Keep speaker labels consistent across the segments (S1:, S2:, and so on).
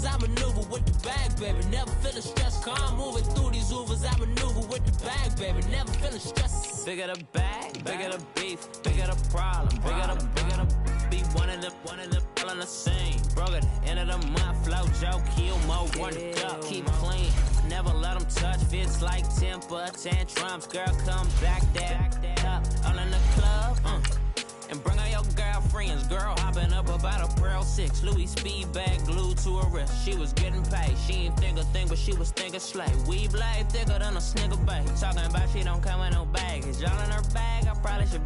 S1: I maneuver with the bag, baby. Never feeling stressed, calm moving through these Ubers. I maneuver with the bag, baby. Never feeling stressed. Bigger the bag, bigger the beef, bigger the problem, bigger the be one in the all in the same. Broke at the end of the month, flow Joe, kill more, work it up, keep clean. Never let them touch, fits like temper tantrums. Girl, come back there, up, all in the club, and bring all your girlfriends. Girl hopping up about a Pearl 6 Louis speed bag glued to her wrist. She was getting paid, she ain't think a thing, but she was thinking slay. We blade thicker than a snigger bag. Talking about she don't come with no baggage. Y'all in her bag, I probably should.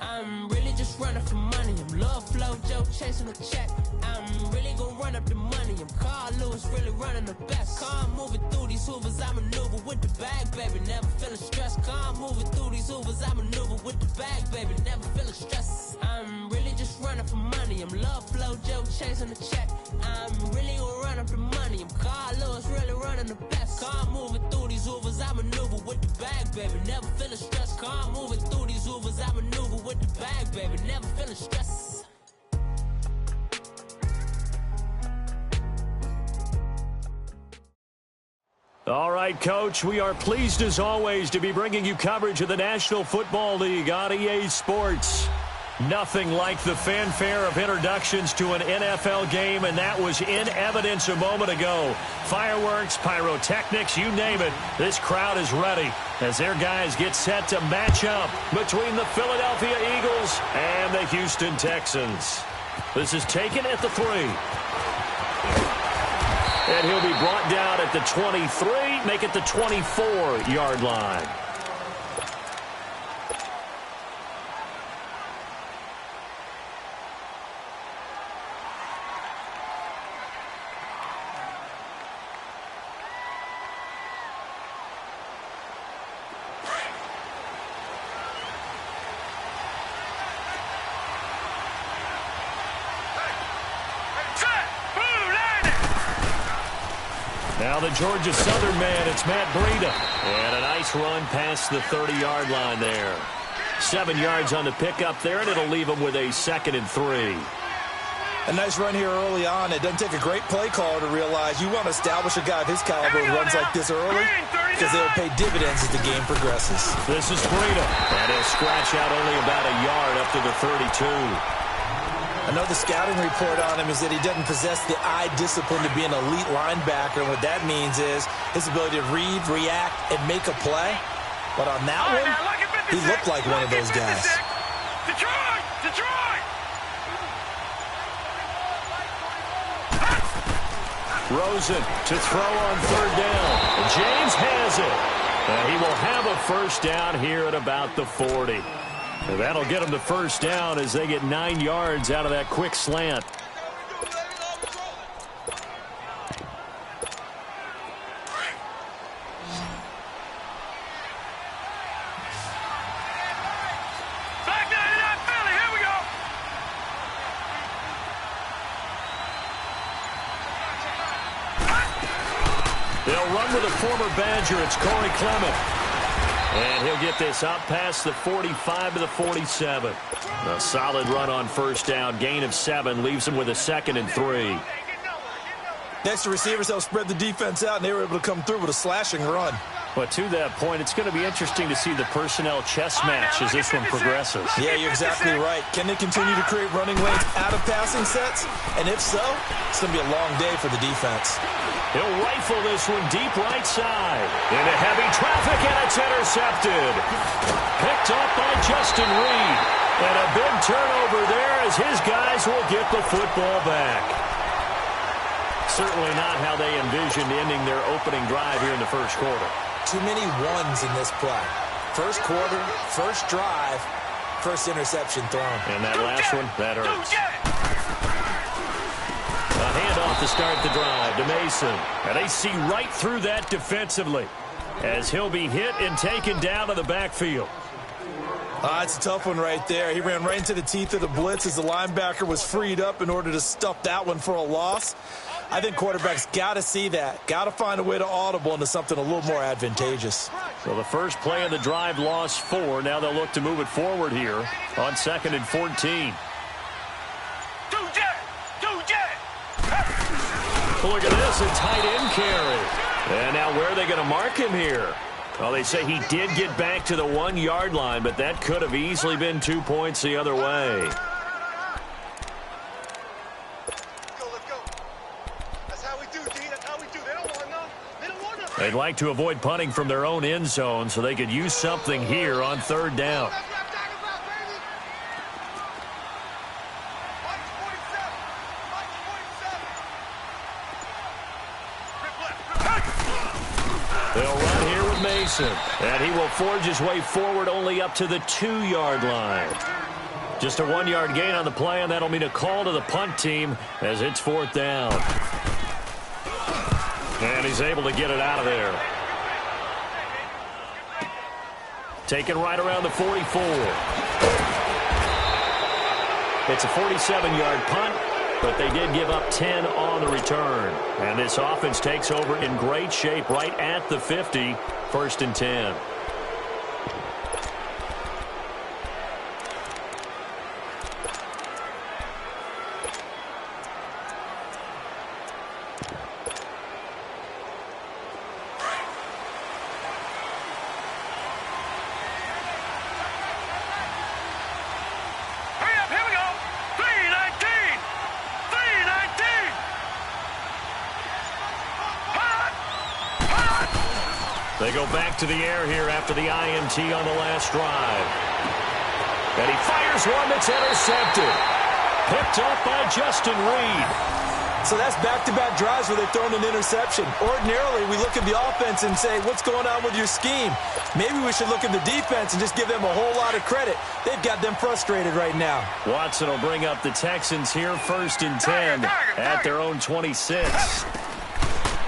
S1: I'm really just running for money. I'm love flow Joe chasing a check. I'm really gonna run up the money. I'm Carl Lewis, really running the best. Calm moving through these Hoovers, I maneuver with the bag, baby. Never feeling stressed. Calm moving through these Hoovers, I maneuver with the bag, baby. Never feeling stressed. I'm really just running for money. I'm love flow Joe chasing a check. I'm really gonna run up the money. I'm Carl Lewis, really running the best. Calm moving through these Hoovers, I maneuver with the bag, baby. Never feeling stressed. Calm moving through these Hoovers, I maneuver with the bag, baby. Never feeling stressed.
S2: All right, Coach, we are pleased as always to be bringing you coverage of the National Football League on EA Sports. Nothing like the fanfare of introductions to an NFL game, and that was in evidence a moment ago. Fireworks, pyrotechnics, you name it, this crowd is ready as their guys get set to match up between the Philadelphia Eagles and the Houston Texans. This is taken at the 3. And he'll be brought down at the 23, make it the 24-yard line. Now the Georgia Southern man, it's Matt Breida. And a nice run past the 30-yard line there. 7 yards on the pickup there, and it'll leave him with a 2nd and 3.
S3: A nice run here early on. It doesn't take a great play caller to realize you want to establish a guy of his caliber who runs like this early because they'll pay dividends as the game progresses.
S2: This is Breida, and he'll scratch out only about a yard up to the 32.
S3: Another scouting report on him is that he doesn't possess the eye discipline to be an elite linebacker. And what that means is his ability to read, react, and make a play. But on that one, he looked like one of those guys.
S4: Detroit!
S2: Rosen to throw on 3rd down. James has it. He will have a first down here at about the 40. And that'll get them the first down as they get 9 yards out of that quick slant.
S4: Back down to that Philly. Here we go.
S2: They'll run with a former Badger. It's Corey Clement. And he'll get this up past the 45 to the 47. A solid run on first down. Gain of 7 leaves him with a 2nd and 3.
S3: Next to receivers, they'll spread the defense out, and they were able to come through with a slashing run.
S2: But to that point, it's going to be interesting to see the personnel chess match as this one progresses.
S3: Yeah, you're exactly right. Can they continue to create running lanes out of passing sets? And if so, it's going to be a long day for the defense.
S2: He'll rifle this one deep right side. Into heavy traffic, and it's intercepted. Picked up by Justin Reed. And a big turnover there as his guys will get the football back. Certainly not how they envisioned ending their opening drive here in the first quarter.
S3: Too many ones in this play. First quarter, first drive, first interception thrown.
S2: And that last one, that hurts. A handoff to start the drive to Mason. And they see right through that defensively as he'll be hit and taken down to the backfield.
S3: It's a tough one right there. He ran right into the teeth of the blitz as the linebacker was freed up in order to stuff that one for a loss. I think quarterbacks got to see that. Got to find a way to audible into something a little more advantageous.
S2: So the first play of the drive lost 4. Now they'll look to move it forward here on 2nd and 14. Look at this, a tight end carry. And now where are they going to mark him here? Well, they say he did get back to the 1-yard line, but that could have easily been 2 points the other way. They'd like to avoid punting from their own end zone so they could use something here on 3rd down. They'll run here with Mason, and he will forge his way forward only up to the 2-yard line. Just a 1-yard gain on the play, and that'll mean a call to the punt team as it's 4th down. And he's able to get it out of there. Taken right around the 44. It's a 47-yard punt, but they did give up 10 on the return. And this offense takes over in great shape right at the 50, 1st and 10. They go back to the air here after the INT on the last drive. And he fires one that's intercepted. Picked off by Justin Reed.
S3: So that's back-to-back drives where they've thrown an interception. Ordinarily, we look at the offense and say, what's going on with your scheme? Maybe we should look at the defense and just give them a whole lot of credit. They've got them frustrated right now.
S2: Watson will bring up the Texans here 1st and 10 at their own 26.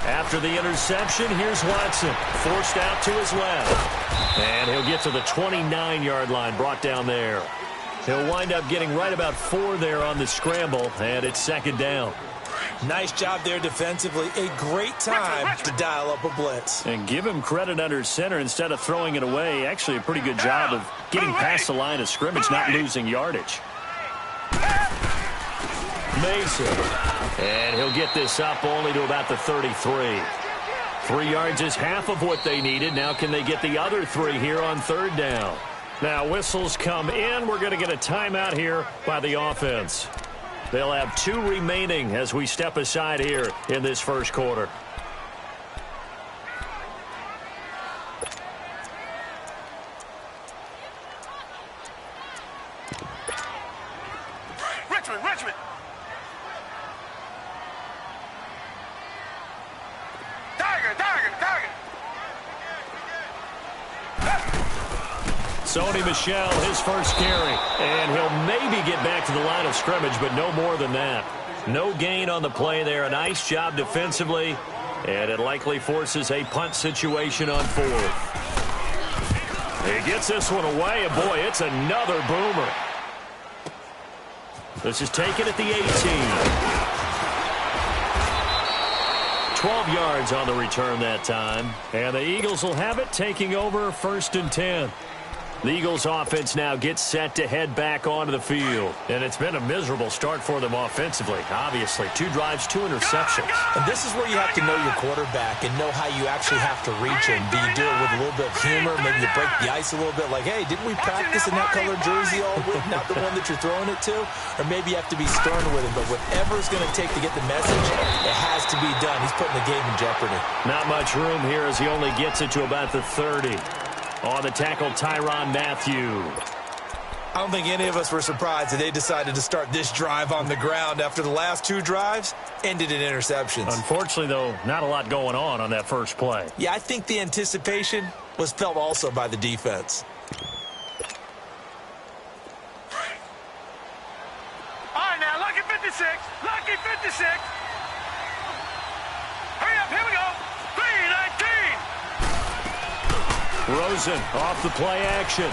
S2: After the interception, here's Watson, forced out to his left. And he'll get to the 29-yard line, brought down there. He'll wind up getting right about 4 there on the scramble, and it's 2nd down.
S3: Nice job there defensively. A great time to dial up a blitz.
S2: And give him credit under center instead of throwing it away. Actually a pretty good job of getting past the line of scrimmage, not losing yardage. Mason. And he'll get this up only to about the 33. 3 yards is half of what they needed. Now can they get the other 3 here on 3rd down? Now whistles come in. We're going to get a timeout here by the offense. They'll have 2 remaining as we step aside here in this first quarter.
S4: Richmond. Target.
S2: Sony Michel, his first carry. And he'll maybe get back to the line of scrimmage, but no more than that. No gain on the play there. A nice job defensively. And it likely forces a punt situation on 4th. He gets this one away, and boy, it's another boomer. This is taken at the 18. 12 yards on the return that time. And the Eagles will have it, taking over 1st and 10. The Eagles offense now gets set to head back onto the field. And it's been a miserable start for them offensively, obviously. 2 drives, 2 interceptions.
S3: And this is where you have to know your quarterback and know how you actually have to reach him. Do you do it with a little bit of humor? Maybe you break the ice a little bit like, hey, didn't we practice in that colored jersey all week? Not the one that you're throwing it to? Or maybe you have to be stern with him. But whatever it's going to take to get the message, it has to be done. He's putting the game in jeopardy.
S2: Not much room here as he only gets it to about the 30. On the tackle, Tyrann Mathieu.
S3: I don't think any of us were surprised that they decided to start this drive on the ground after the last 2 drives ended in interceptions.
S2: Unfortunately, though, not a lot going on that first play.
S3: Yeah, I think the anticipation was felt also by the defense.
S4: All right, now, lucky 56. Hurry up, here we go. 3-19.
S2: Rosen off the play action.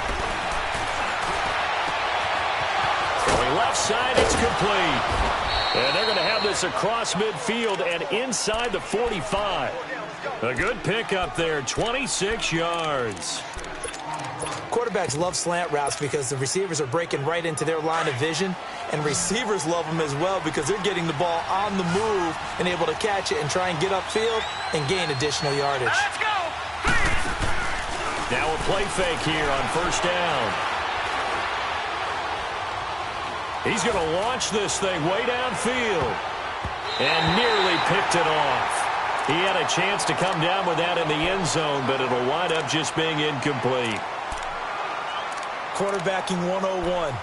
S2: Going left side, it's complete. And they're going to have this across midfield and inside the 45. A good pickup there, 26 yards.
S3: Quarterbacks love slant routes because the receivers are breaking right into their line of vision, and receivers love them as well because they're getting the ball on the move and able to catch it and try and get upfield and gain additional yardage.
S4: Let's go.
S2: Now a play fake here on first down. He's going to launch this thing way downfield and nearly picked it off. He had a chance to come down with that in the end zone, but it'll wind up just being incomplete.
S3: Quarterbacking 101.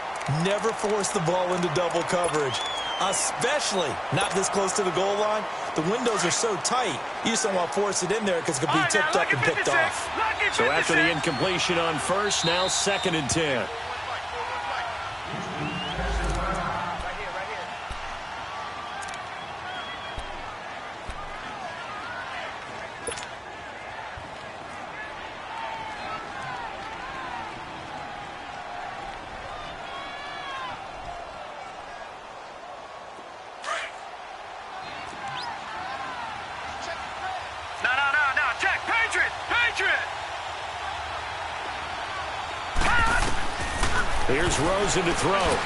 S3: Never force the ball into double coverage, especially not this close to the goal line. The windows are so tight, you just don't want to force it in there because it could be tipped up and picked off.
S2: So after the incompletion on first, now 2nd and 10. Here's Rosen to throw.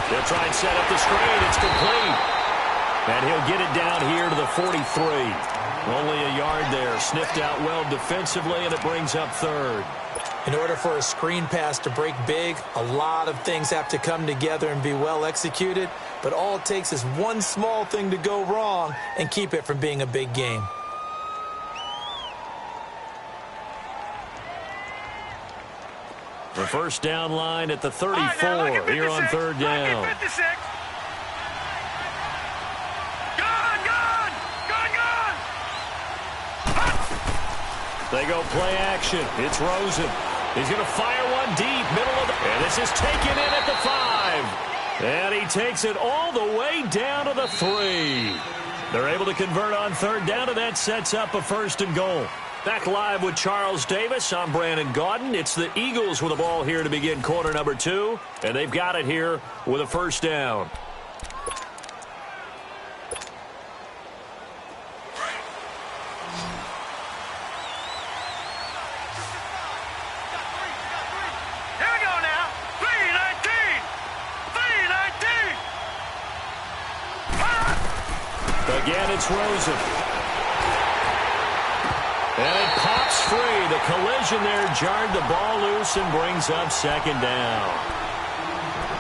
S2: They'll try and set up the screen. It's complete. And he'll get it down here to the 43. Only a yard there. Sniffed out well defensively, and it brings up 3rd.
S3: In order for a screen pass to break big, a lot of things have to come together and be well executed. But all it takes is one small thing to go wrong and keep it from being a big game.
S2: The first down line at the 34 here on 3rd down. They go play action. It's Rosen. He's going to fire one deep, middle of the... And this is taken in at the 5. And he takes it all the way down to the 3. They're able to convert on 3rd down, and that sets up a 1st and goal. Back live with Charles Davis. I'm Brandon Gaudin. It's the Eagles with the ball here to begin quarter number 2. And they've got it here with a 1st down.
S4: Here we go now. 319. 319.
S2: Again, it's Rosen. And it pops free. The collision there jarred the ball loose and brings up 2nd down.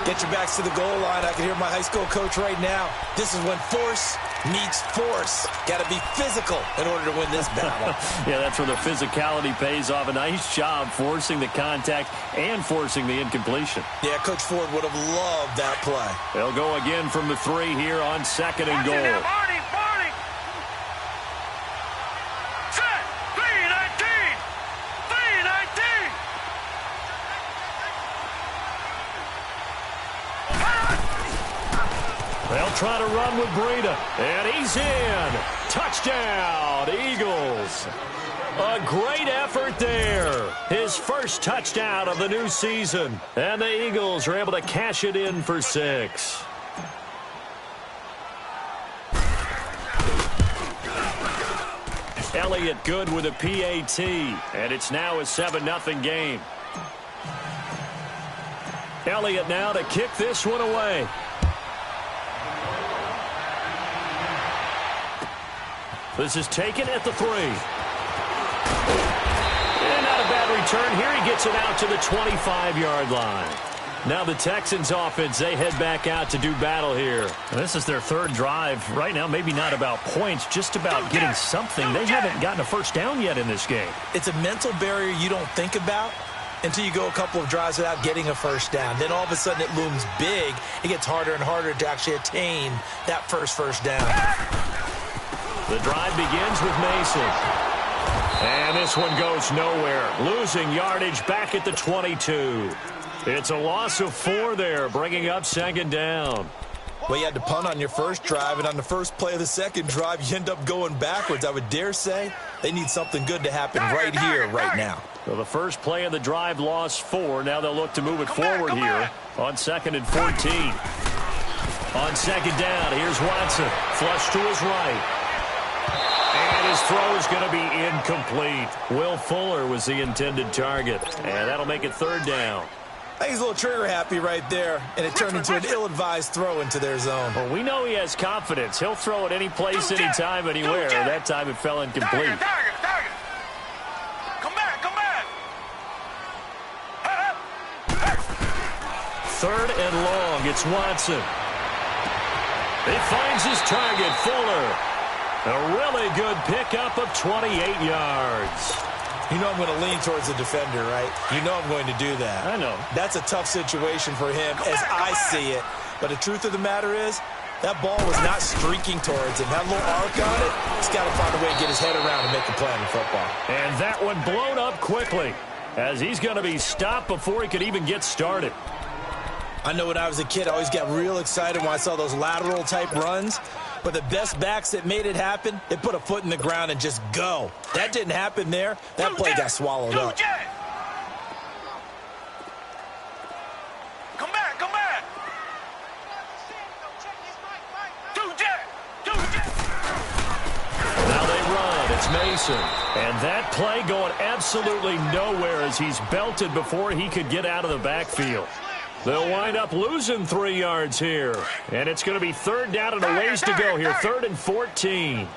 S3: Get your backs to the goal line. I can hear my high school coach right now. This is when force meets force. Got to be physical in order to win this battle.
S2: Yeah, that's where the physicality pays off. A nice job forcing the contact and forcing the incompletion.
S3: Yeah, Coach Ford would have loved that play.
S2: They'll go again from the 3 here on 2nd and goal. They'll try to run with Breida, and he's in. Touchdown, Eagles. A great effort there. His first touchdown of the new season. And the Eagles are able to cash it in for 6. Elliott good with a PAT, and it's now a 7-0 game. Elliott now to kick this one away. This is taken at the 3. And not a bad return here. He gets it out to the 25-yard line. Now the Texans offense, they head back out to do battle here. And this is their 3rd drive. Right now, maybe not about points, just about getting something. They haven't gotten a 1st down yet in this game.
S3: It's a mental barrier you don't think about until you go a couple of drives without getting a 1st down. Then all of a sudden it looms big. It gets harder and harder to actually attain that first down.
S2: The drive begins with Mason. And this one goes nowhere. Losing yardage back at the 22. It's a loss of 4 there, bringing up 2nd down.
S3: Well, you had to punt on your first drive, and on the first play of the 2nd drive, you end up going backwards. I would dare say they need something good to happen right here, right now.
S2: So the first play of the drive lost 4. Now they'll look to move it forward here on 2nd and 14. On 2nd down, here's Watson. Flush to his right. And his throw is going to be incomplete. Will Fuller was the intended target. And that'll make it 3rd down.
S3: I think he's a little trigger happy right there, and it turned into an ill-advised throw into their zone.
S2: Well, we know he has confidence. He'll throw it any place, anytime, anywhere. That time it fell incomplete.
S4: Target. Come back.
S2: 3rd and long. It's Watson. He finds his target, Fuller. A really good pickup of 28 yards.
S3: You know I'm going to lean towards the defender, right? You know I'm going to do that.
S2: I know.
S3: That's a tough situation for him as I see it. But the truth of the matter is, that ball was not streaking towards him. That little arc on it, he's got to find a way to get his head around and make a play in football. And
S2: that one blown up quickly, as he's going to be stopped before he could even get started.
S3: I know when I was a kid, I always got real excited when I saw those lateral-type runs. But the best backs that made it happen, they put a foot in the ground and just go. That didn't happen there. That play got swallowed up.
S4: Come back.
S2: Now they run. It's Mason. And that play going absolutely nowhere as he's belted before he could get out of the backfield. They'll wind up losing 3 yards here. And it's going to be 3rd down and a ways to go here. 3rd and 14.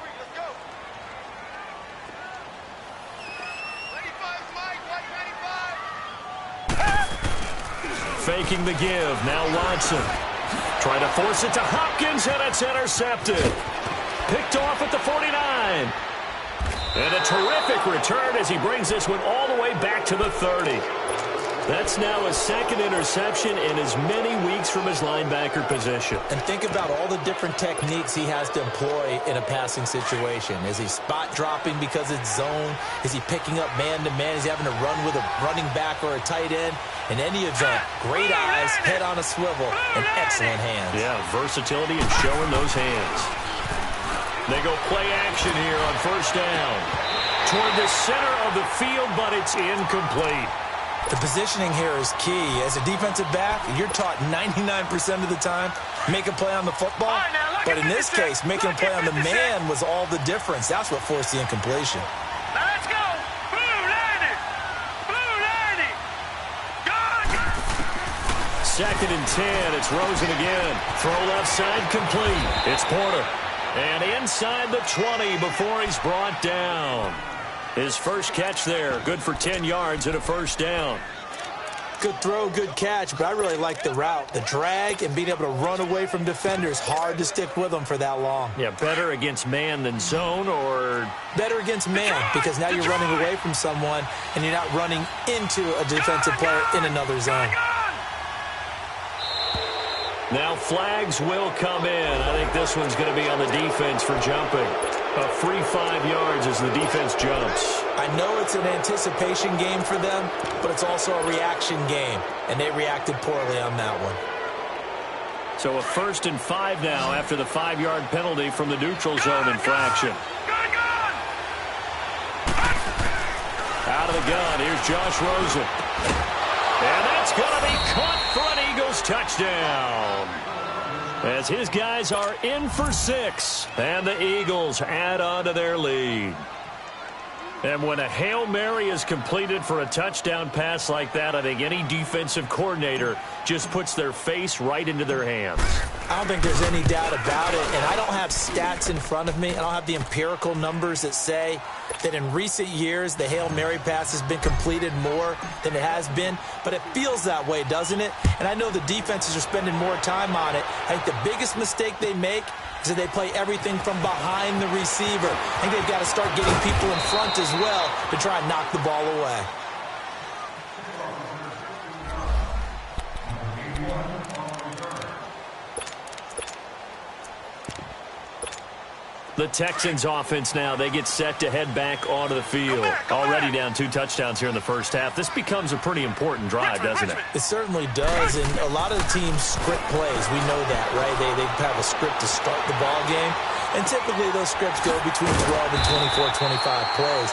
S2: Faking the give. Now Watson. Trying to force it to Hopkins, and it's intercepted. Picked off at the 49. And a terrific return as he brings this one all the way back to the 30. That's now his 2nd interception in as many weeks from his linebacker position.
S3: And think about all the different techniques he has to employ in a passing situation. Is he spot dropping because it's zone? Is he picking up man-to-man? Is he having to run with a running back or a tight end? In any event, great eyes, head on a swivel, and excellent hands.
S2: Yeah, versatility and showing those hands. They go play action here on 1st down. Toward the center of the field, but it's incomplete.
S3: The positioning here is key. As a defensive back, you're taught 99% of the time, make a play on the football. But in this case, making a play on the man was all the difference. That's what forced the incompletion.
S4: Now let's go. Blue 90.
S2: 2nd and 10. It's Rosen again. Throw left side complete. It's Porter. And inside the 20 before he's brought down. His first catch there, good for 10 yards and a 1st down.
S3: Good throw, good catch, but I really like the route. The drag and being able to run away from defenders, hard to stick with them for that long.
S2: Yeah, better against man than zone, or?
S3: Better against man, because now you're running away from someone and you're not running into a defensive player in another zone.
S2: Now flags will come in. I think this one's going to be on the defense for jumping. A free 5 yards as the defense jumps.
S3: I know it's an anticipation game for them, but it's also a reaction game, and they reacted poorly on that one.
S2: So a 1st and 5 now after the 5-yard penalty from the neutral zone infraction. Out of the gun, here's Josh Rosen. And that's going to be caught for an Eagles touchdown. As his guys are in for 6, and the Eagles add on to their lead. And when a Hail Mary is completed for a touchdown pass like that, I think any defensive coordinator just puts their face right into their hands.
S3: I don't think there's any doubt about it, and I don't have stats in front of me. I don't have the empirical numbers that say that in recent years the Hail Mary pass has been completed more than it has been, but it feels that way, doesn't it? And I know the defenses are spending more time on it. I think the biggest mistake they make is that they play everything from behind the receiver. I think they've got to start getting people in front as well to try and knock the ball away.
S2: The Texans offense now, they get set to head back onto the field. Already down 2 touchdowns here in the first half. This becomes a pretty important drive, doesn't it?
S3: It certainly does, and a lot of the teams script plays. We know that, right? They have a script to start the ball game, and typically those scripts go between 12 and 24, 25 plays.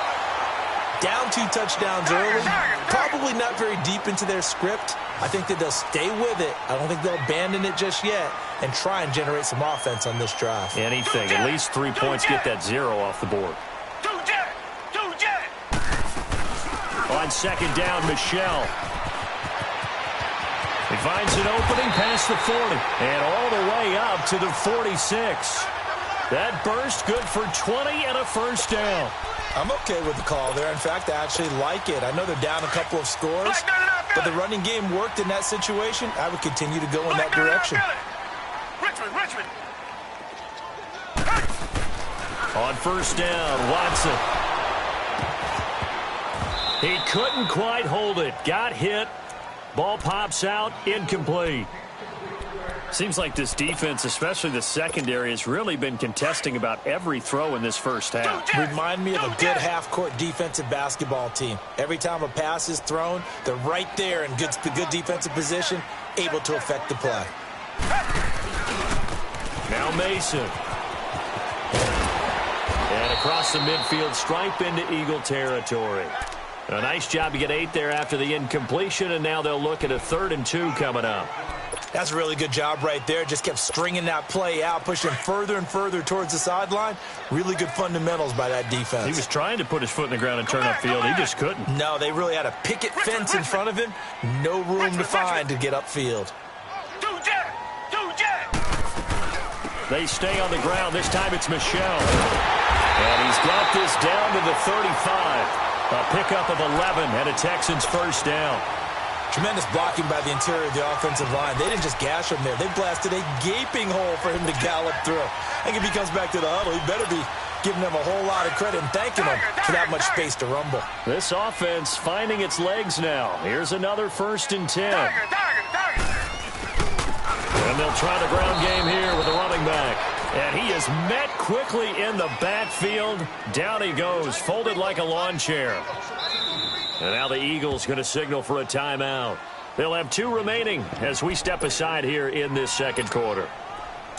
S3: Down 2 touchdowns early, probably not very deep into their script, I think that they'll stay with it. I don't think they'll abandon it just yet and try and generate some offense on this drive.
S2: Anything. At least 3 points, get that 0 off the board. On second down, Michelle. He finds an opening past the 40 and all the way up to the 46. That burst good for 20 and a first down.
S3: I'm okay with the call there. In fact, I actually like it. I know they're down a couple of scores, but the running game worked in that situation. I would continue to go in that direction.
S4: Richmond.
S2: On first down, Watson. He couldn't quite hold it. Got hit. Ball pops out. Incomplete. Seems like this defense, especially the secondary, has really been contesting about every throw in this first half.
S3: Remind me of a good half-court defensive basketball team. Every time a pass is thrown, they're right there in good defensive position, able to affect the play.
S2: Now Mason. And across the midfield stripe into Eagle territory. A nice job to get 8 there after the incompletion, and now they'll look at a 3rd and 2 coming up.
S3: That's a really good job right there. Just kept stringing that play out, pushing further and further towards the sideline. Really good fundamentals by that defense.
S2: He was trying to put his foot in the ground and turn upfield. He just couldn't.
S3: No, they really had a picket fence in front of him. No room to find to get upfield.
S2: They stay on the ground. This time it's Michelle. And he's got this down to the 35. A pickup of 11 and a Texans first down.
S3: Tremendous blocking by the interior of the offensive line. They didn't just gash him there. They blasted a gaping hole for him to gallop through. I think if he comes back to the huddle, he better be giving them a whole lot of credit and thanking them for that much space to rumble.
S2: This offense finding its legs now. Here's another 1st and 10. And they'll try the ground game here with the running back. And he is met quickly in the backfield. Down he goes, folded like a lawn chair. And now the Eagles going to signal for a timeout. They'll have 2 remaining as we step aside here in this second quarter.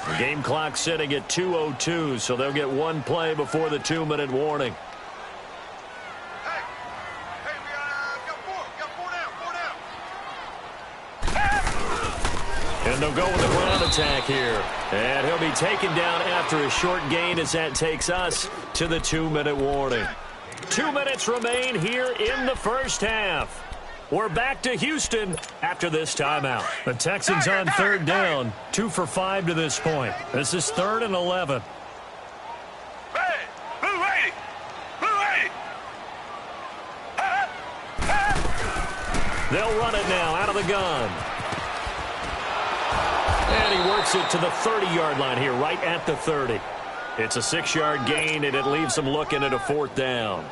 S2: The game clock sitting at 2:02, so they'll get 1 play before the 2-minute warning. And they'll go with the ground attack here. And he'll be taken down after a short gain as that takes us to the 2-minute warning. 2 minutes remain here in the first half. We're back to Houston after this timeout. The Texans on 3rd down, 2 for 5 to this point. This is 3rd and 11. They'll run it now out of the gun. And he works it to the 30-yard line here, right at the 30. It's a 6-yard gain, and it leaves them looking at a 4th down.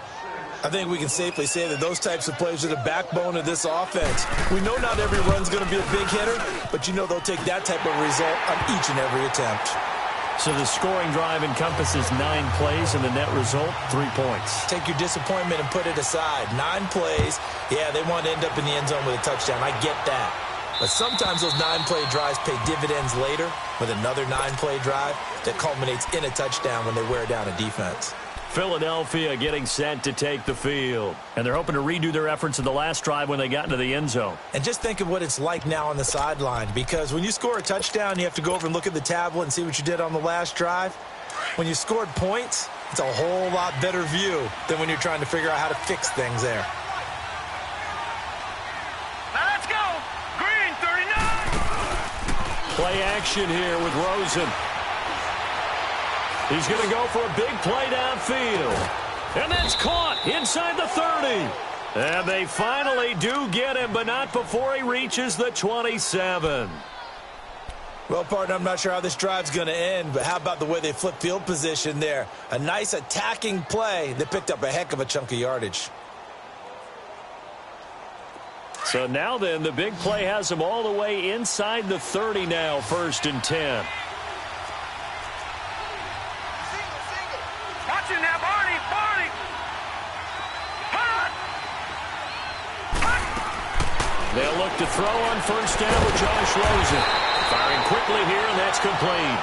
S3: I think we can safely say that those types of plays are the backbone of this offense. We know not every run's going to be a big hitter, but you know they'll take that type of result on each and every attempt.
S2: So the scoring drive encompasses 9 plays, and the net result, 3 points.
S3: Take your disappointment and put it aside. 9 plays. Yeah, they want to end up in the end zone with a touchdown. I get that. But sometimes those 9-play drives pay dividends later with another 9-play drive that culminates in a touchdown when they wear down a defense.
S2: Philadelphia getting set to take the field. And they're hoping to redo their efforts in the last drive when they got into the end zone.
S3: And just think of what it's like now on the sideline, because when you score a touchdown, you have to go over and look at the tablet and see what you did on the last drive. When you scored points, it's a whole lot better view than when you're trying to figure out how to fix things there.
S2: Play action here with Rosen. He's going to go for a big play downfield. And that's caught inside the 30. And they finally do get him, but not before he reaches the 27.
S3: Well, partner, I'm not sure how this drive's going to end, but how about the way they flip field position there? A nice attacking play that picked up a heck of a chunk of yardage.
S2: So now then, the big play has him all the way inside the 30 now, 1st and 10.
S4: Watch it now, Barney!
S2: They'll look to throw on 1st down with Josh Rosen. Firing quickly here, and that's complete.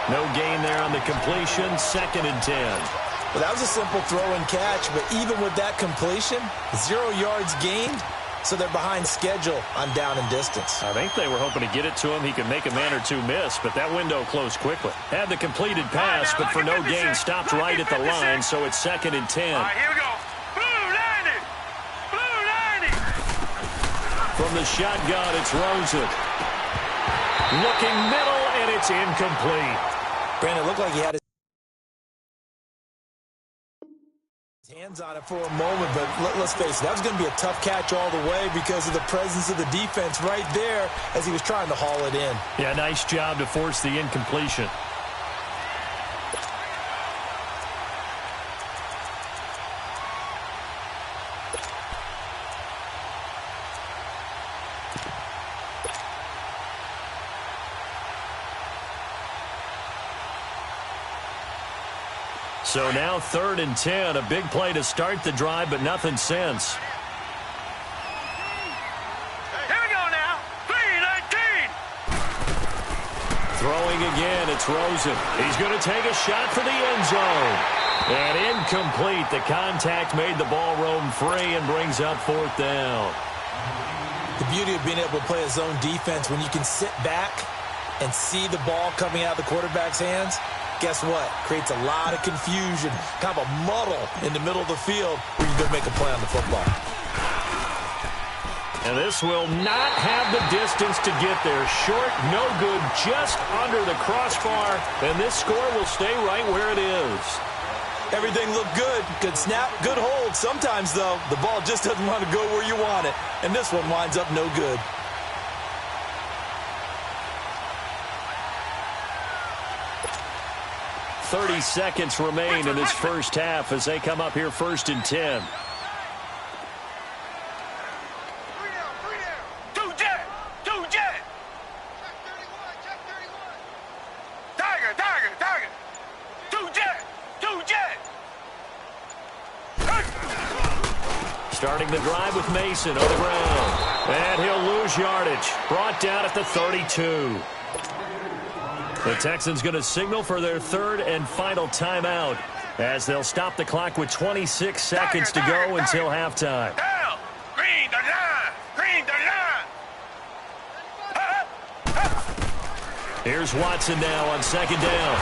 S2: No gain there on the completion, 2nd and 10.
S3: Well, that was a simple throw and catch, but even with that completion, 0 yards gained, so they're behind schedule on down and distance.
S2: I think they were hoping to get it to him. He could make a man or two miss, but that window closed quickly. Had the completed pass, but for no gain, stopped right at the line, so it's 2nd and 10.
S4: All right, here we go. Blue 90. Blue 90.
S2: From the shotgun, it's Rosen. Looking middle, and it's incomplete.
S3: Brandon, it looked like he had his hands on it for a moment, but let's face it, that was going to be a tough catch all the way because of the presence of the defense right there as he was trying to haul it in.
S2: Yeah, nice job to force the incompletion. So now 3rd and 10, a big play to start the drive, but nothing since.
S4: Here we go now. 319.
S2: Throwing again, it's Rosen. He's going to take a shot for the end zone. And incomplete. The contact made the ball roam free and brings up 4th down.
S3: The beauty of being able to play a zone defense when you can sit back and see the ball coming out of the quarterback's hands, guess what? Creates a lot of confusion, kind of a muddle in the middle of the field where you go make a play on the football.
S2: And this will not have the distance to get there. Short, no good, just under the crossbar. And this score will stay right where it is.
S3: Everything looked good. Good snap, good hold. Sometimes, though, the ball just doesn't want to go where you want it. And this one winds up no good.
S2: .30 seconds remain in this first half as they come up here 1st and 10.
S4: 2 jet. 2 jet. Check 31. Tiger. 2 jet. 2 jet.
S2: Starting the drive with Mason on the ground. And he'll lose yardage. Brought down at the 32. The Texans going to signal for their 3rd and final timeout as they'll stop the clock with 26 seconds to go until halftime.
S4: Down. Green the line.
S2: Here's Watson now on 2nd down.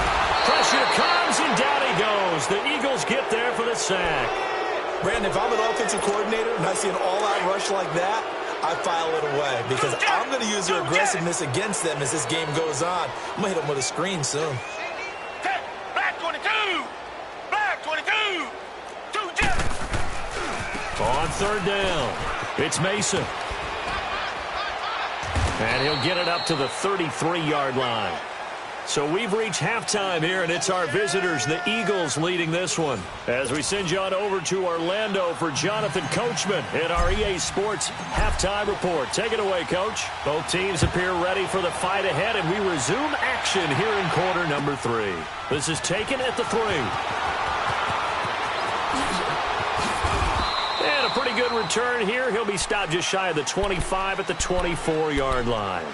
S2: Pressure comes and down he goes. The Eagles get there for the sack.
S3: Brandon, if I'm an offensive coordinator and I see an all-out rush like that, I file it away because I'm going to use their aggressiveness against them as this game goes on. I'm going to hit them with a screen soon.
S4: Black 22. Black 22. 2 jet.
S2: On 3rd down, it's Mason. And he'll get it up to the 33-yard line. So we've reached halftime here, and it's our visitors, the Eagles, leading this one. As we send you on over to Orlando for Jonathan Coachman in our EA Sports Halftime Report. Take it away, Coach. Both teams appear ready for the fight ahead, and we resume action here in quarter number 3. This is taken at the 3. And a pretty good return here. He'll be stopped just shy of the 25 at the 24-yard line.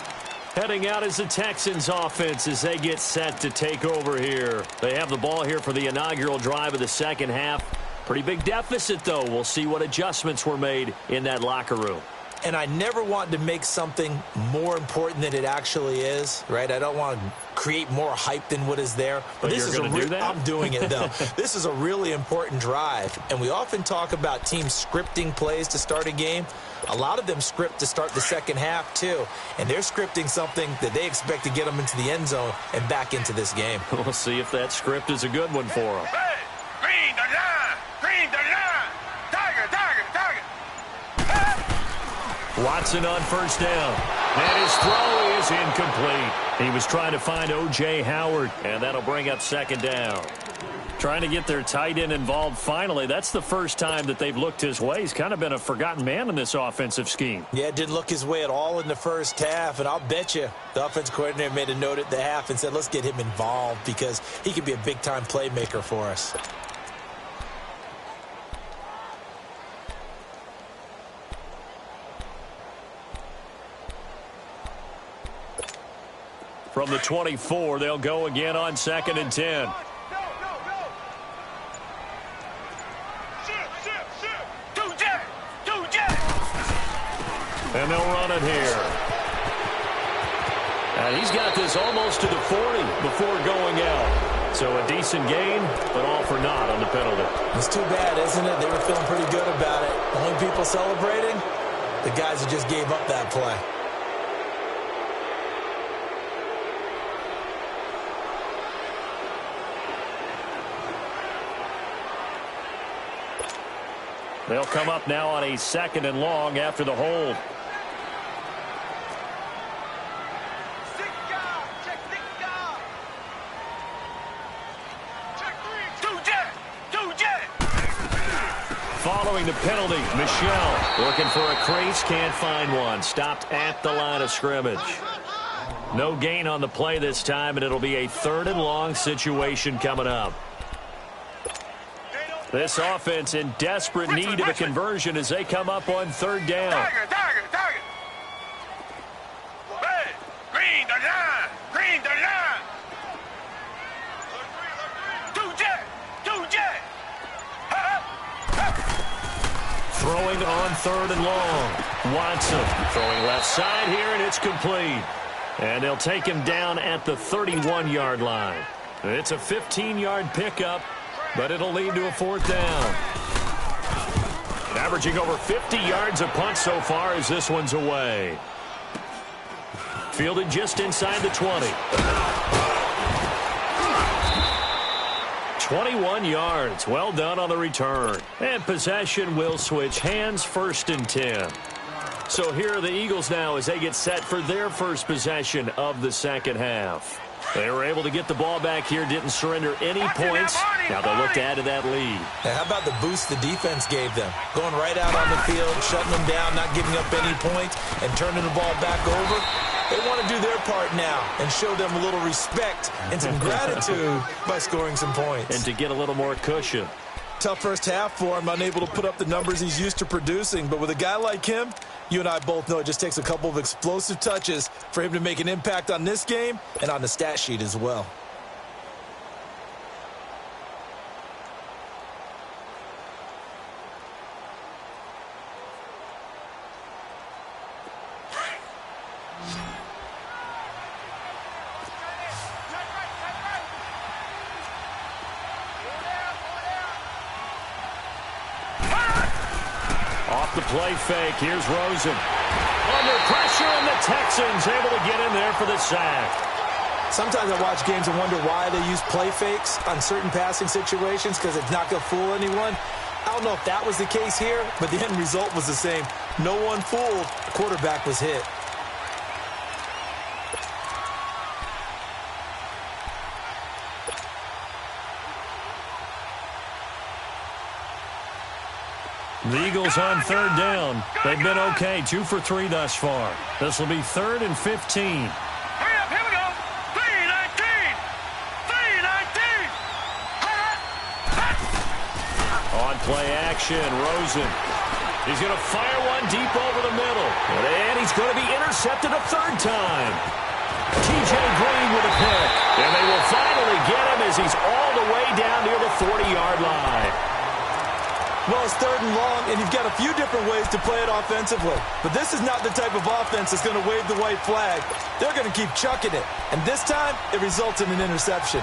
S2: Heading out is the Texans offense as they get set to take over here. They have the ball here for the inaugural drive of the second half. Pretty big deficit, though. We'll see what adjustments were made in that locker room.
S3: And I never want to make something more important than it actually is, right? I don't want to create more hype than what is there.
S2: But this you're going to do that?
S3: I'm doing it, though. This is a really important drive. And we often talk about teams scripting plays to start a game. A lot of them script to start the second half, too. And they're scripting something that they expect to get them into the end zone and back into this game.
S2: We'll see if that script is a good one for them.
S4: Hey, green the line. Tiger.
S2: Watson on 1st down. And his throw is incomplete. He was trying to find O.J. Howard, and that'll bring up 2nd down. Trying to get their tight end involved finally. That's the first time that they've looked his way. He's kind of been a forgotten man in this offensive scheme.
S3: Yeah, it didn't look his way at all in the first half, and I'll bet you the offensive coordinator made a note at the half and said, let's get him involved because he could be a big-time playmaker for us.
S2: From the 24, they'll go again on 2nd and 10. And they'll run it here. And he's got this almost to the 40 before going out. So a decent gain, but all for naught on the penalty.
S3: It's too bad, isn't it? They were feeling pretty good about it. Only people celebrating, the guys who just gave up that play.
S2: They'll come up now on a 2nd and long after the hold. Following the penalty, Michel looking for a crease, can't find one. Stopped at the line of scrimmage. No gain on the play this time, and it'll be a 3rd and long situation coming up. This offense in desperate need of a conversion as they come up on 3rd down.
S4: Target. Red, green the line. Two jet.
S2: Throwing on 3rd and long. Watson throwing left side here, and it's complete. And they'll take him down at the 31-yard line. It's a 15-yard pickup, but it'll lead to a 4th down. Averaging over 50 yards a punt so far as this one's away. Fielded just inside the 20. 21 yards. Well done on the return. And possession will switch hands, 1st and 10. So here are the Eagles now as they get set for their first possession of the 2nd half. They were able to get the ball back here, didn't surrender any points. Now they'll look to add to that lead.
S3: Now, how about the boost the defense gave them? Going right out on the field, shutting them down, not giving up any points, and turning the ball back over. They want to do their part now and show them a little respect and some gratitude by scoring some points.
S2: And to get a little more cushion.
S3: Tough first half for him, unable to put up the numbers he's used to producing. But with a guy like him, you and I both know it just takes a couple of explosive touches for him to make an impact on this game and on the stat sheet as well.
S2: The play fake. Here's Rosen. Under pressure, and the Texans able to get in there for the sack.
S3: Sometimes I watch games and wonder why they use play fakes on certain passing situations because it's not going to fool anyone. I don't know if that was the case here, but the end result was the same. No one fooled. The quarterback was hit.
S2: The Eagles on 3rd down. They've been okay, 2 for 3 thus far. This will be 3rd and 15.
S4: Hurry up, here we go. 319.
S2: On play action, Rosen. He's going to fire one deep over the middle. And he's going to be intercepted a 3rd time. T.J. Green with a pick. And they will finally get him as he's all the way down near the 40-yard line.
S3: Well, it's 3rd and long, and you've got a few different ways to play it offensively. But this is not the type of offense that's going to wave the white flag. They're going to keep chucking it. And this time, it results in an interception.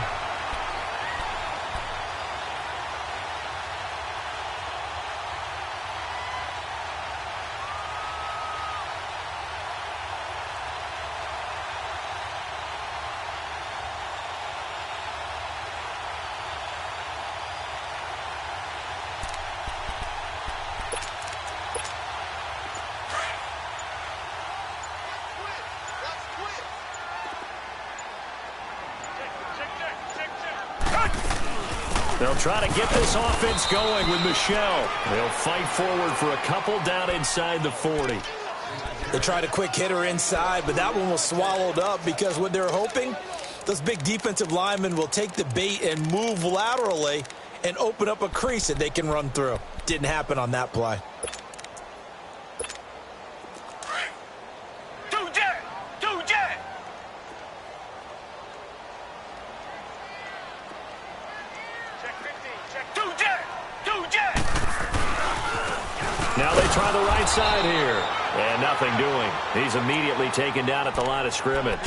S2: They'll try to get this offense going with Michel. They'll fight forward for a couple down inside the 40.
S3: They tried a quick hitter inside, but that one was swallowed up because what they're hoping, those big defensive linemen will take the bait and move laterally and open up a crease that they can run through. Didn't happen on that play.
S2: Now they They try the right side here. And nothing doing. He's immediately taken down at the line of scrimmage.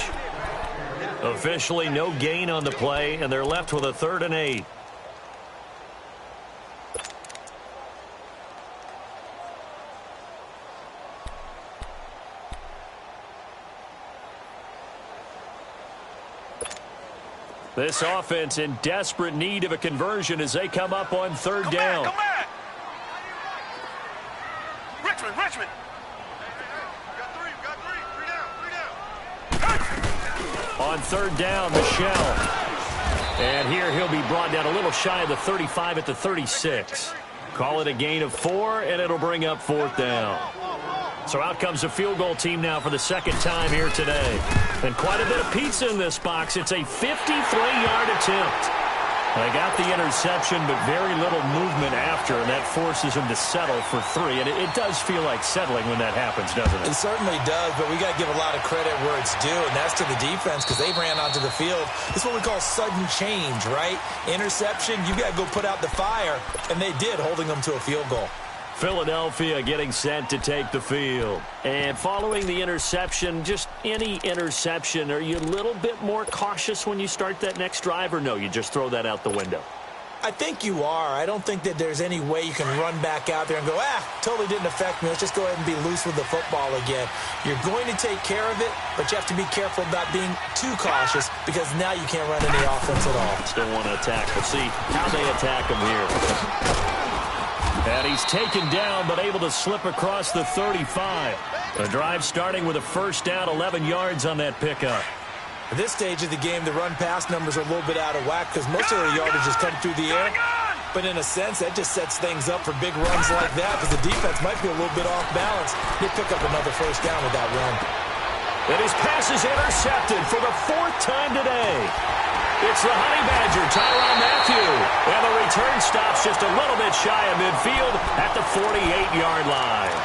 S2: Officially no gain on the play, and they're left with a 3rd and 8. This offense in desperate need of a conversion as they come up on 3rd down.
S4: Come back. Richmond.
S2: On 3rd down, Michelle. And here he'll be brought down a little shy of the 35 at the 36. Call it a gain of 4, and it'll bring up 4th down. So out comes the field goal team now for the 2nd time here today. And quite a bit of pizza in this box. It's a 53-yard attempt. They got the interception, but very little movement after, and that forces them to settle for 3. And it does feel like settling when that happens, doesn't it?
S3: It certainly does, but we got to give a lot of credit where it's due, and that's to the defense because they ran onto the field. It's what we call sudden change, right? Interception, you got to go put out the fire, and they did, holding them to a field goal.
S2: Philadelphia getting set to take the field. And following the interception, just any interception, are you a little bit more cautious when you start that next drive, or no, you just throw that out the window?
S3: I think you are. I don't think that there's any way you can run back out there and go, totally didn't affect me. Let's just go ahead and be loose with the football again. You're going to take care of it, but you have to be careful about being too cautious because now you can't run any offense at all.
S2: Still want to attack. We'll see how they attack him here. And he's taken down, but able to slip across the 35. The drive starting with a 1st down, 11 yards on that pickup.
S3: At this stage of the game, the run-pass numbers are a little bit out of whack because most of their yardage has come through the air. But in a sense, that just sets things up for big runs like that because the defense might be a little bit off balance. They pick up another 1st down with that run.
S2: And his pass is intercepted for the 4th time today. It's the Honey Badger, Tyrann Mathieu. And the return stops just a little bit shy of midfield at the 48-yard line.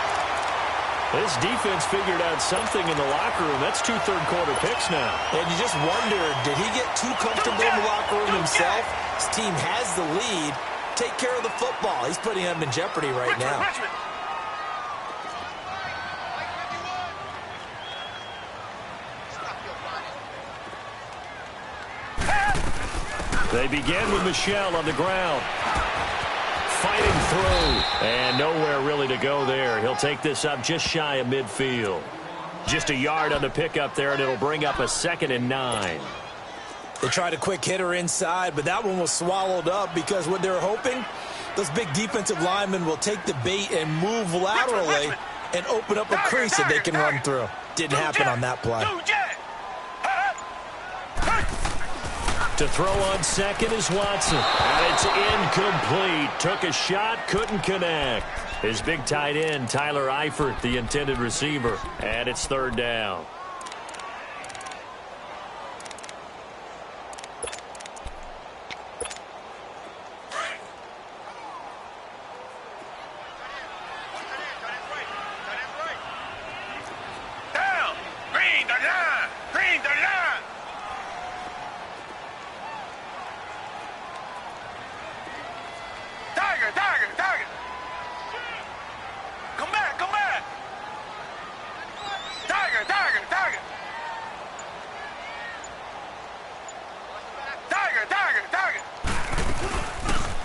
S2: This defense figured out something in the locker room. That's 2 third-quarter picks now.
S3: And you just wonder, did he get too comfortable in the locker room himself? His team has the lead. Take care of the football. He's putting them in jeopardy right now.
S2: They begin with Michelle on the ground. Fighting through. And nowhere really to go there. He'll take this up just shy of midfield. Just a yard on the pickup there, and it'll bring up a 2nd and 9.
S3: They tried a quick hitter inside, but that one was swallowed up because what they're hoping, those big defensive linemen will take the bait and move laterally and open up a crease that they can run through. Didn't happen on that play.
S2: To throw on 2nd is Watson. And it's incomplete. Took a shot, couldn't connect. His big tight end, Tyler Eifert, the intended receiver. And it's 3rd down.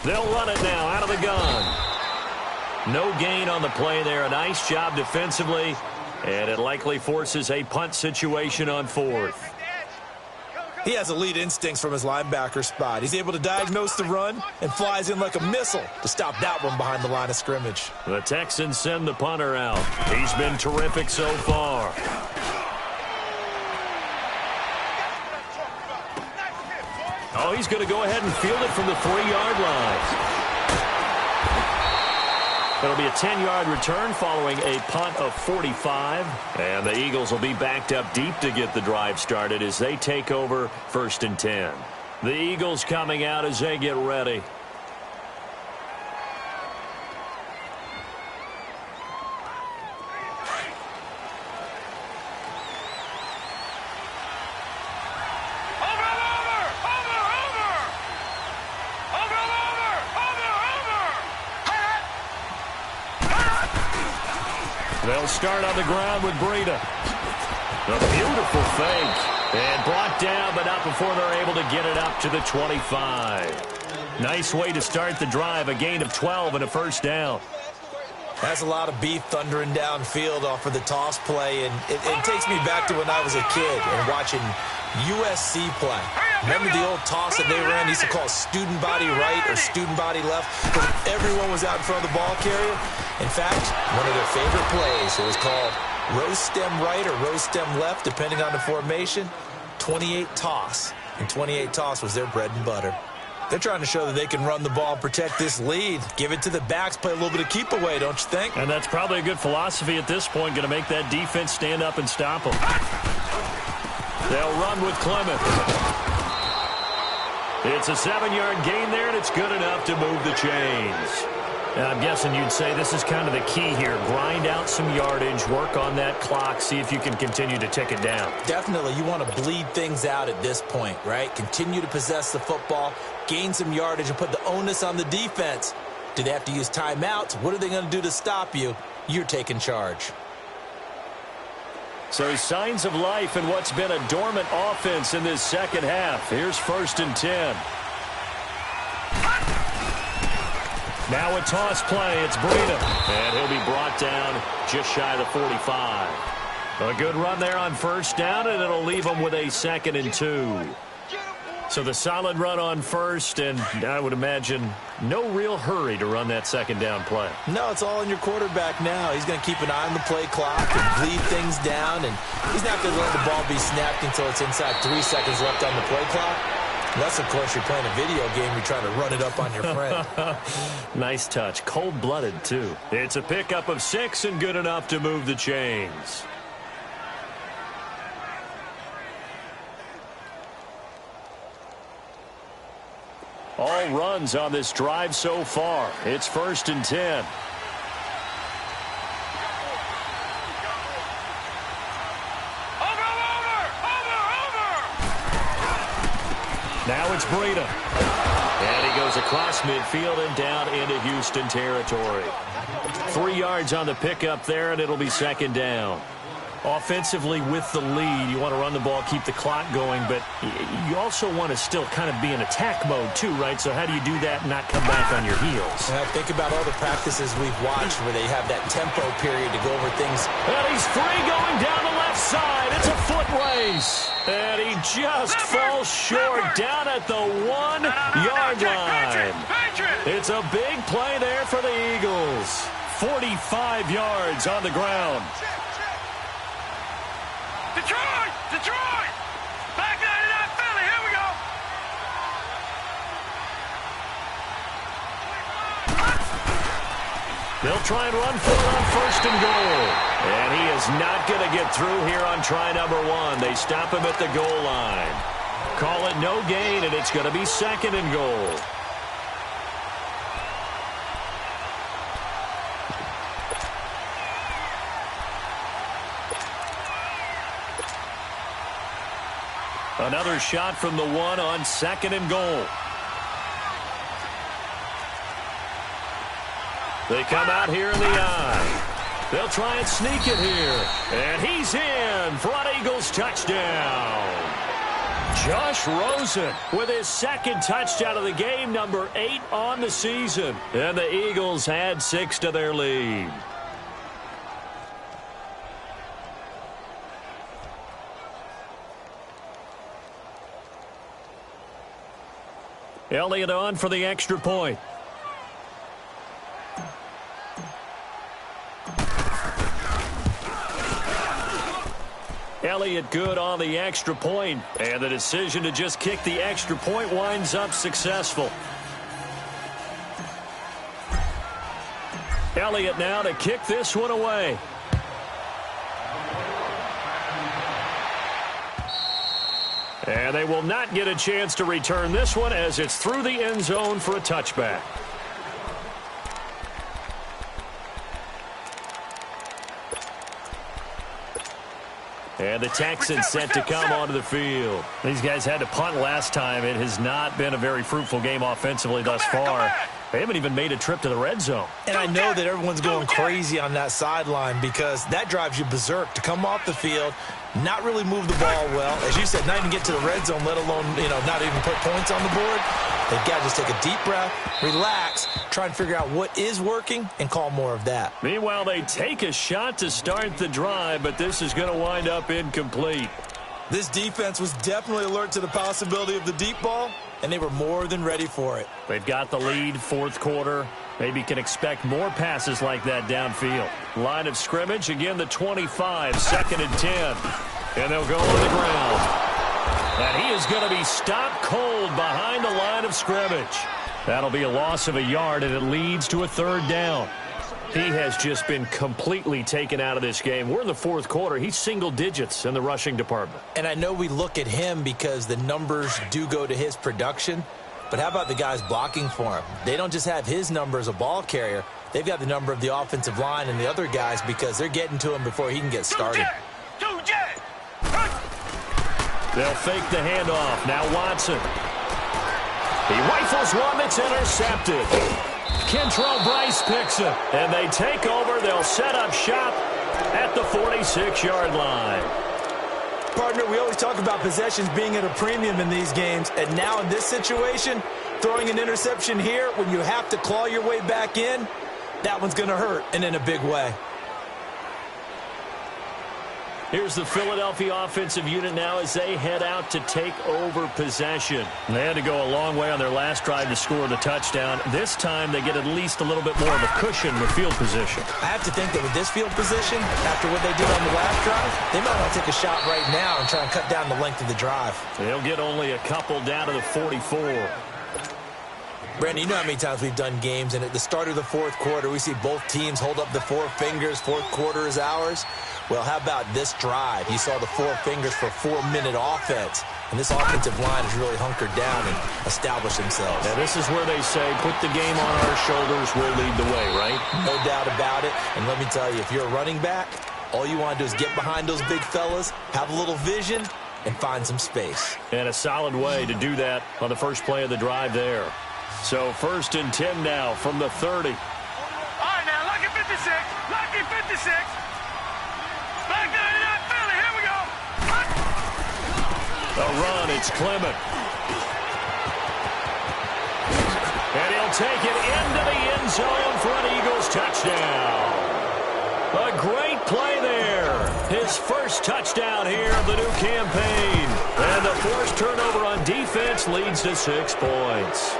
S2: They'll run it now out of the gun. No gain on the play there. A nice job defensively, and it likely forces a punt situation on 4th.
S3: He has elite instincts from his linebacker spot. He's able to diagnose the run and flies in like a missile to stop that one behind the line of scrimmage.
S2: The Texans send the punter out. He's been terrific so far. Oh, he's going to go ahead and field it from the 3-yard line. It'll be a 10-yard return following a punt of 45. And the Eagles will be backed up deep to get the drive started as they take over 1st and 10. The Eagles coming out as they get ready. They'll start on the ground with Breida. A beautiful fake. And brought down, but not before they're able to get it up to the 25. Nice way to start the drive. A gain of 12 and a first down.
S3: That's a lot of beef thundering downfield off of the toss play, and it takes me back to when I was a kid and watching USC play. Remember the old toss that they ran? They used to call student body right or student body left because everyone was out in front of the ball carrier. In fact, one of their favorite plays, it was called rose stem right or rose stem left, depending on the formation. 28 toss, and 28 toss was their bread and butter. They're trying to show that they can run the ball and protect this lead. Give it to the backs, play a little bit of keep away, don't you think?
S2: And that's probably a good philosophy at this point, going to make that defense stand up and stop them. They'll run with Clement. It's a 7-yard gain there, and it's good enough to move the chains. And I'm guessing you'd say this is kind of the key here. Grind out some yardage, work on that clock, see if you can continue to tick it down.
S3: Definitely. You want to bleed things out at this point, right? Continue to possess the football, gain some yardage, and put the onus on the defense. Do they have to use timeouts? What are they going to do to stop you? You're taking charge.
S2: So signs of life in what's been a dormant offense in this second half. Here's 1st and 10. Now a toss play. It's Breida. And he'll be brought down just shy of the 45. A good run there on first down, and it'll leave them with a 2nd and 2. So the solid run on first, and I would imagine no real hurry to run that 2nd down play.
S3: No, it's all in your quarterback now. He's going to keep an eye on the play clock and bleed things down, and he's not going to let the ball be snapped until it's inside 3 seconds left on the play clock. Unless, of course, you're playing a video game, you're trying to run it up on your friend.
S2: Nice touch. Cold-blooded, too. It's a pickup of 6 and good enough to move the chains. All runs on this drive so far. It's 1st and 10. Now it's Breida. And he goes across midfield and down into Houston territory. 3 yards on the pickup there, and it'll be 2nd down. Offensively with the lead, you want to run the ball, keep the clock going, but you also want to still kind of be in attack mode too, right? So how do you do that and not come back on your heels?
S3: Yeah, think about all the practices we've watched where they have that tempo period to go over things.
S2: And he's free going down the left side. It's a foot race. And he just falls short down at the 1-yard line. It's a big play there for the Eagles. 45 yards on the ground.
S4: Detroit! Detroit! Back 99 Philly, here we go!
S2: They'll try and run for it on 1st and goal. And he is not going to get through here on try number 1. They stop him at the goal line. Call it no gain, and it's going to be 2nd and goal. Another shot from the 1 on 2nd and goal. They come out here in the eye. They'll try and sneak it here. And he's in. Front Eagles touchdown. Josh Rosen with his 2nd touchdown of the game, number 8 on the season. And the Eagles add 6 to their lead. Elliott on for the extra point. Elliott good on the extra point, and the decision to just kick the extra point winds up successful. Elliott now to kick this one away. And they will not get a chance to return this one as it's through the end zone for a touchback. And the Texans set to come onto the field. These guys had to punt last time. It has not been a very fruitful game offensively thus far. They haven't even made a trip to the red zone.
S3: And I know that everyone's going crazy on that sideline because that drives you berserk to come off the field, not really move the ball well. As you said, not even get to the red zone, let alone, not even put points on the board. They've got to just take a deep breath, relax, try and figure out what is working, and call more of that.
S2: Meanwhile, they take a shot to start the drive, but this is going to wind up incomplete.
S3: This defense was definitely alert to the possibility of the deep ball, and they were more than ready for it.
S2: They've got the lead, fourth quarter. Maybe can expect more passes like that downfield. Line of scrimmage, again the 25, 2nd and 10. And they'll go on the ground. And he is going to be stopped cold behind the line of scrimmage. That'll be a loss of a yard, and it leads to a 3rd down. He has just been completely taken out of this game. We're in the fourth quarter. He's single digits in the rushing department.
S3: And I know we look at him because the numbers do go to his production. But how about the guys blocking for him? They don't just have his number as a ball carrier. They've got the number of the offensive line and the other guys because they're getting to him before he can get started.
S2: They'll fake the handoff. Now Watson. He rifles one that's intercepted. Kentrell Bryce picks it. And they take over. They'll set up shop at the 46-yard line.
S3: Partner, we always talk about possessions being at a premium in these games. And now in this situation, throwing an interception here when you have to claw your way back in, that one's going to hurt, and in a big way.
S2: Here's the Philadelphia offensive unit now as they head out to take over possession. They had to go a long way on their last drive to score the touchdown. This time they get at least a little bit more of a cushion with field position.
S3: I have to think that with this field position, after what they did on the last drive, they might want to take a shot right now and try and cut down the length of the drive.
S2: They'll get only a couple down to the 44.
S3: Brandon, you know how many times we've done games, and at the start of the fourth quarter, we see both teams hold up the 4 fingers, fourth quarter is ours. Well, how about this drive? You saw the 4 fingers for 4-minute offense, and this offensive line has really hunkered down and established themselves.
S2: Now, this is where they say, put the game on our shoulders, we'll lead the way, right?
S3: No doubt about it, and let me tell you, if you're a running back, all you want to do is get behind those big fellas, have a little vision, and find some space.
S2: And a solid way to do that on the first play of the drive there. So 1st and 10 now from the 30.
S4: All right, now, lucky 56. Lucky 56. Back 99 Philly. Here we go.
S2: A run. It's Clement. And he'll take it into the end zone for an Eagles touchdown. A great play there. His first touchdown here of the new campaign. And the forced turnover on defense leads to 6 points.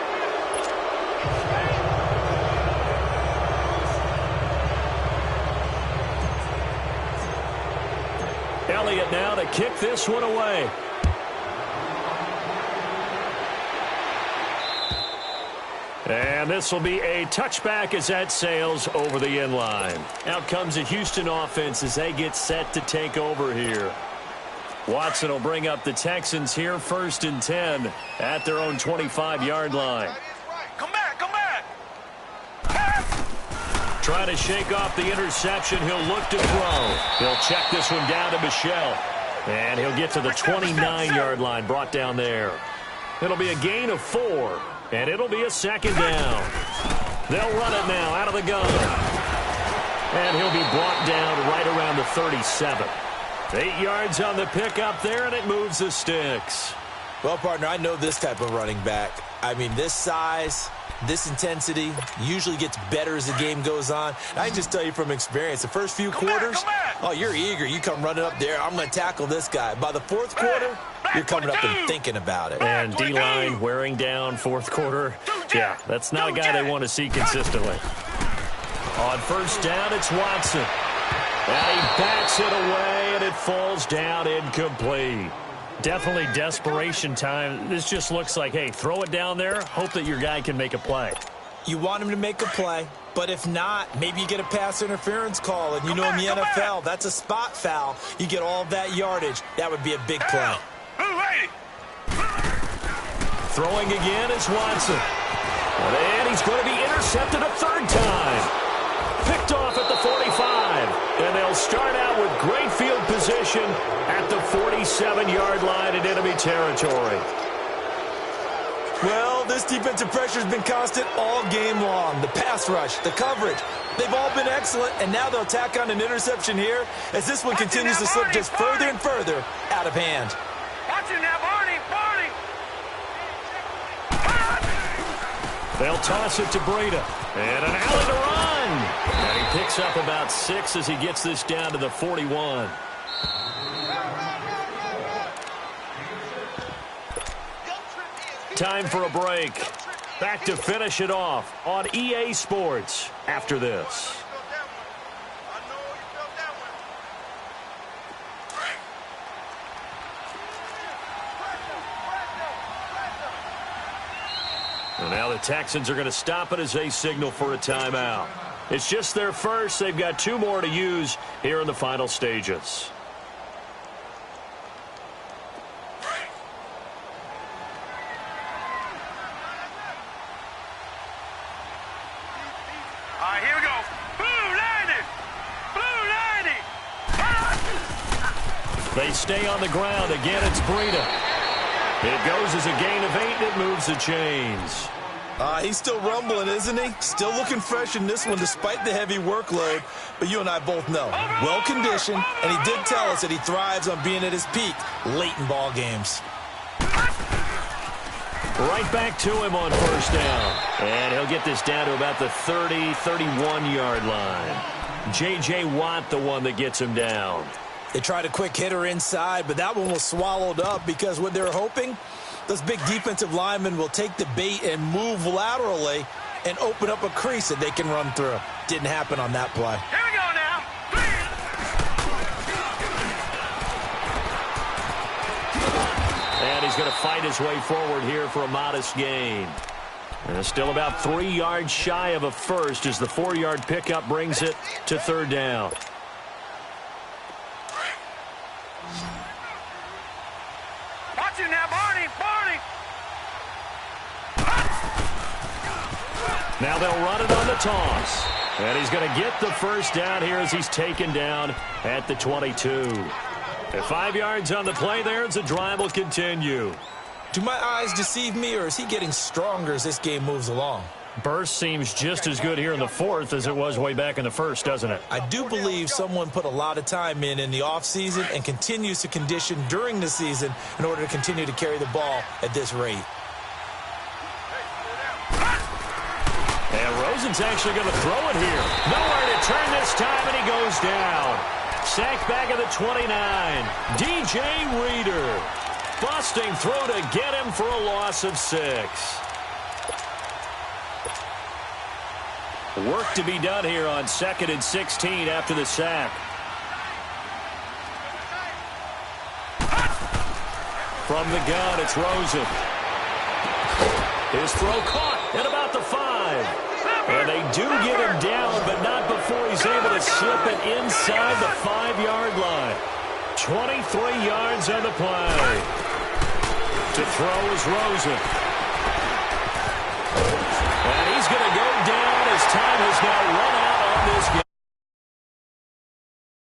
S2: Elliott now to kick this one away. And this will be a touchback as that sails over the end line. Out comes the Houston offense as they get set to take over here. Watson will bring up the Texans here 1st and 10 at their own 25-yard line.
S4: Come back, come back.
S2: Trying to shake off the interception. He'll look to throw. He'll check this one down to Michel. And he'll get to the 29-yard line, brought down there. It'll be a gain of 4, and it'll be a 2nd down. They'll run it now out of the gun. And he'll be brought down right around the 37. 8 yards on the pickup there, and it moves the sticks.
S3: Well, partner, I know this type of running back. I mean, this size, this intensity usually gets better as the game goes on. I can just tell you from experience, the first few quarters, oh, you're eager. You come running up there, I'm going to tackle this guy. By the fourth quarter, you're coming up and thinking about it.
S2: And D-line wearing down fourth quarter. Yeah, that's not a guy they want to see consistently. On 1st down, it's Watson. And he backs it away, and it falls down incomplete. Definitely desperation time. This just looks like, hey, throw it down there, hope that your guy can make a play.
S3: You want him to make a play, but if not, maybe you get a pass interference call, and you know in the NFL, that's a spot foul. You get all that yardage. That would be a big play.
S2: Throwing again is Watson. And he's going to be intercepted a 3rd time. Picked off at the 45. And they'll start out with great field position. formation at the 47-yard line in enemy territory.
S3: Well, this defensive pressure has been constant all game long. The pass rush, the coverage, they've all been excellent, and now they'll tack on an interception here as this one continues to slip just further and further out of hand.
S4: Watch it now, Barney!
S2: They'll toss it to Breida. And an alley to run. And he picks up about 6 as he gets this down to the 41. Time for a break. Back to finish it off on EA Sports after this. Well, now the Texans are going to stop it as they signal for a timeout. It's just their first. They've got 2 more to use here in the final stages.
S4: All right, here we go. Blue 90!
S2: They stay on the ground. Again, it's Breida. It goes as a gain of 8. It moves the chains.
S3: He's still rumbling, isn't he? Still looking fresh in this one despite the heavy workload. But you and I both know, well-conditioned, and he did tell us that he thrives on being at his peak late in ball games.
S2: Right back to him on first down. And he'll get this down to about the 30, 31-yard line. J.J. Watt, the one that gets him down.
S3: They tried a quick hitter inside, but that one was swallowed up because what they're hoping, those big defensive linemen will take the bait and move laterally and open up a crease that they can run through. Didn't happen on that play.
S4: Here we go now.
S2: And he's going to fight his way forward here for a modest gain. And still about 3 yards shy of a first as the 4-yard pickup brings it to third down.
S4: Watch it now, Barney!
S2: Now they'll run it on the toss. And he's going to get the first down here as he's taken down at the 22. At 5 yards on the play there as the drive will continue.
S3: Do my eyes deceive me, or is he getting stronger as this game moves along?
S2: Burst seems just as good here in the fourth as it was way back in the first, doesn't it?
S3: I do believe someone put a lot of time in the offseason and continues to condition during the season in order to continue to carry the ball at this rate.
S2: And Rosen's actually going to throw it here. Nowhere to turn this time, and he goes down. Sacked back at the 29. DJ Reader. Busting through to get him for a loss of 6. Work to be done here on 2nd and 16 after the sack. From the gun, it's Rosen. His throw caught at about the 5. And they do get him down, but not before he's able to slip it inside the 5-yard line. 23 yards on the play. To throw is Rosen.